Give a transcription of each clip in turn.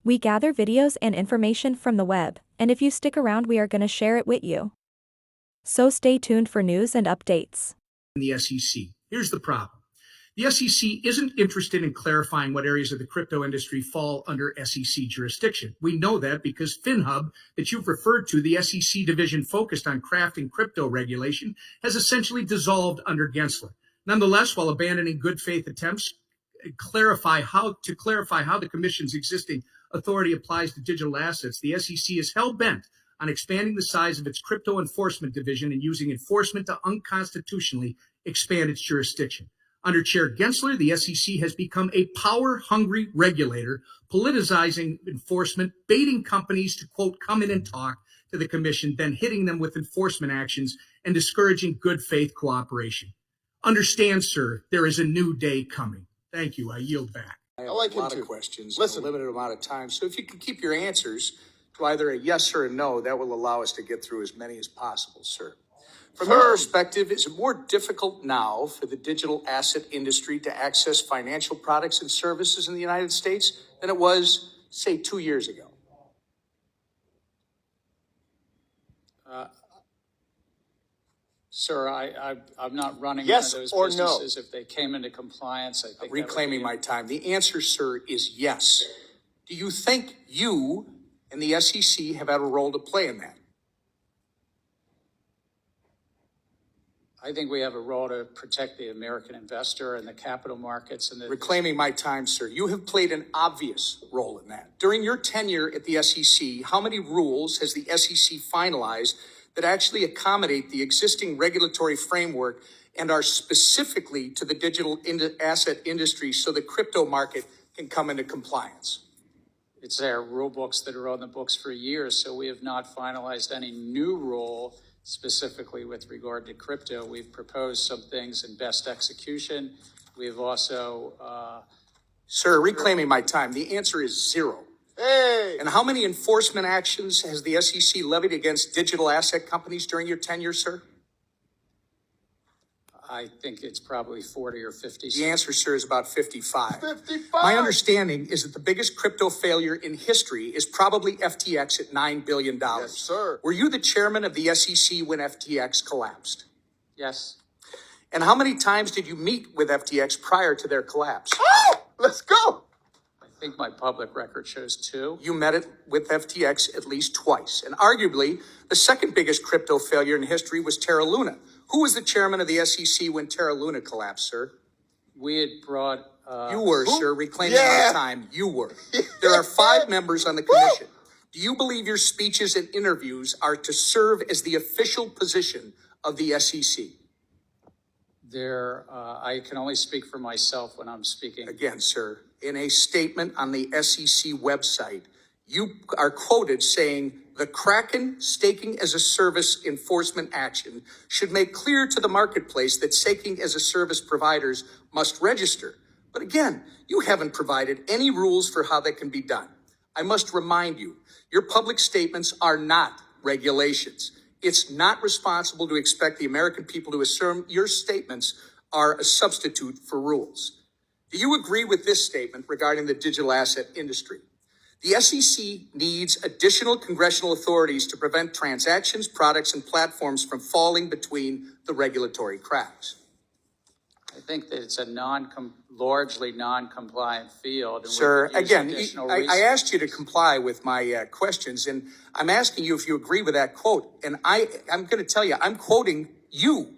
We gather videos and information from the web, and if you stick around, we are going to share it with you. So stay tuned for news and updates. The SEC. Here's the problem. The SEC isn't interested in clarifying what areas of the crypto industry fall under SEC jurisdiction. We know that because FinHub, that you've referred to, the SEC division focused on crafting crypto regulation, has essentially dissolved under Gensler. Nonetheless, while abandoning good faith attempts to clarify how the Commission's existing authority applies to digital assets, the SEC is hell-bent on expanding the size of its crypto enforcement division and using enforcement to unconstitutionally expand its jurisdiction. Under Chair Gensler, the SEC has become a power-hungry regulator, politicizing enforcement, baiting companies to, quote, come in and talk to the Commission, then hitting them with enforcement actions and discouraging good faith cooperation. Understand, sir, there is a new day coming. Thank you. I yield back. I have a lot of questions in a limited amount of time. So if you can keep your answers to either a yes or a no, that will allow us to get through as many as possible, sir. From your perspective, is it more difficult now for the digital asset industry to access financial products and services in the United States than it was, say, 2 years ago? Sir, I'm not running Yes one of those or businesses. no? If they came into compliance, I think Reclaiming my time. The answer, sir, is yes. Do you think you and the SEC have had a role to play in that? I think we have a role to protect the American investor and the capital markets. And Reclaiming my time, sir. You have played an obvious role in that. During your tenure at the SEC, how many rules has the SEC finalized that actually accommodate the existing regulatory framework and are specifically to the digital asset industry so the crypto market can come into compliance? It's our rule books that are on the books for years, so we have not finalized any new rule specifically with regard to crypto. We've proposed some things in best execution. We've also... Sir, reclaiming my time, the answer is zero. Hey! And how many enforcement actions has the SEC levied against digital asset companies during your tenure, sir? I think it's probably 40 or 50. The answer, sir, is about 55. 55? My understanding is that the biggest crypto failure in history is probably FTX at $9 billion. Yes, sir. Were you the chairman of the SEC when FTX collapsed? Yes. And how many times did you meet with FTX prior to their collapse? Oh, let's go. I think my public record shows 2. You met it with FTX at least twice. And arguably, the second biggest crypto failure in history was Terra Luna. Who was the chairman of the SEC when Terra Luna collapsed, sir? We had brought... You were, sir. Reclaiming our time. You were. There are 5 members on the commission. Do you believe your speeches and interviews are to serve as the official position of the SEC? I can only speak for myself when I'm speaking. Again, sir, in a statement on the SEC website, you are quoted saying, the Kraken staking as a service enforcement action should make clear to the marketplace that staking as a service providers must register. But again, you haven't provided any rules for how that can be done. I must remind you, your public statements are not regulations. It's not responsible to expect the American people to assume your statements are a substitute for rules. Do you agree with this statement regarding the digital asset industry? The SEC needs additional congressional authorities to prevent transactions, products, and platforms from falling between the regulatory cracks. I think that it's a largely non-compliant field. And Sir, again, I asked you to resources. comply with my questions, and I'm asking you if you agree with that quote. And I'm going to tell you, I'm quoting you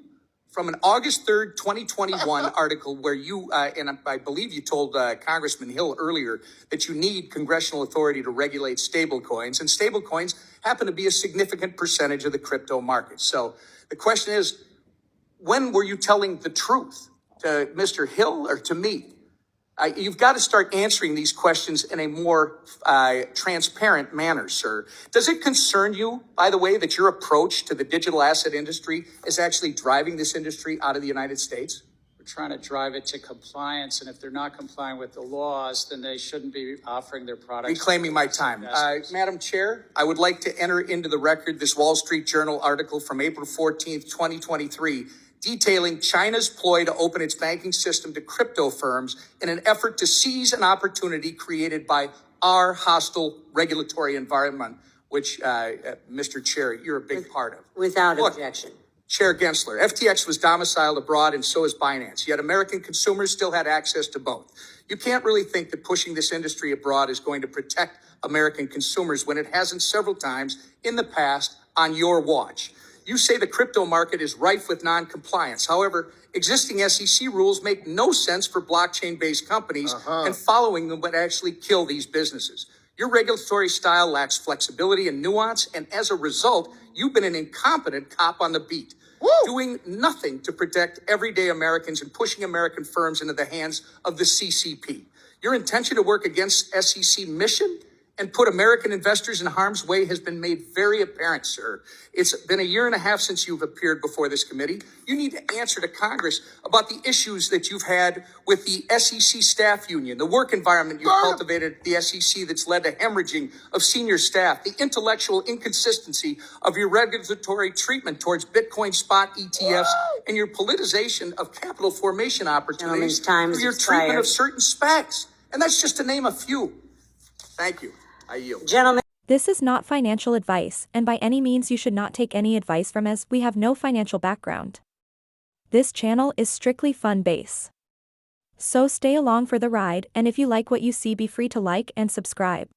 from an August 3rd, 2021 article where you, and I believe you told Congressman Hill earlier that you need congressional authority to regulate stablecoins, and stablecoins happen to be a significant percentage of the crypto market. So the question is, when were you telling the truth? To Mr. Hill or to me? You've got to start answering these questions in a more transparent manner, sir. Does it concern you, by the way, that your approach to the digital asset industry is actually driving this industry out of the United States? We're trying to drive it to compliance, and if they're not complying with the laws, then they shouldn't be offering their products. Reclaiming my time. Madam Chair, I would like to enter into the record this Wall Street Journal article from April 14th, 2023, detailing China's ploy to open its banking system to crypto firms in an effort to seize an opportunity created by our hostile regulatory environment, which, Mr. Chair, you're a big part of. Without Look, objection. Chair Gensler, FTX was domiciled abroad and so is Binance, yet American consumers still had access to both. You can't really think that pushing this industry abroad is going to protect American consumers when it hasn't several times in the past on your watch. You say the crypto market is rife with non-compliance. However, existing SEC rules make no sense for blockchain-based companies, and following them would actually kill these businesses. Your regulatory style lacks flexibility and nuance, and as a result, you've been an incompetent cop on the beat, doing nothing to protect everyday Americans and pushing American firms into the hands of the CCP. Your intention to work against SEC mission and put American investors in harm's way has been made very apparent, sir. It's been a year and a half since you've appeared before this committee. You need to answer to Congress about the issues that you've had with the SEC staff union, the work environment you've cultivated at the SEC that's led to hemorrhaging of senior staff, the intellectual inconsistency of your regulatory treatment towards Bitcoin spot ETFs, and your politicization of capital formation opportunities through your treatment of certain SPACs. And that's just to name a few. Thank you. I yield. Gentlemen. This is not financial advice, and by any means you should not take any advice from us. We have no financial background. This channel is strictly fun base. So stay along for the ride, and if you like what you see, be free to like and subscribe.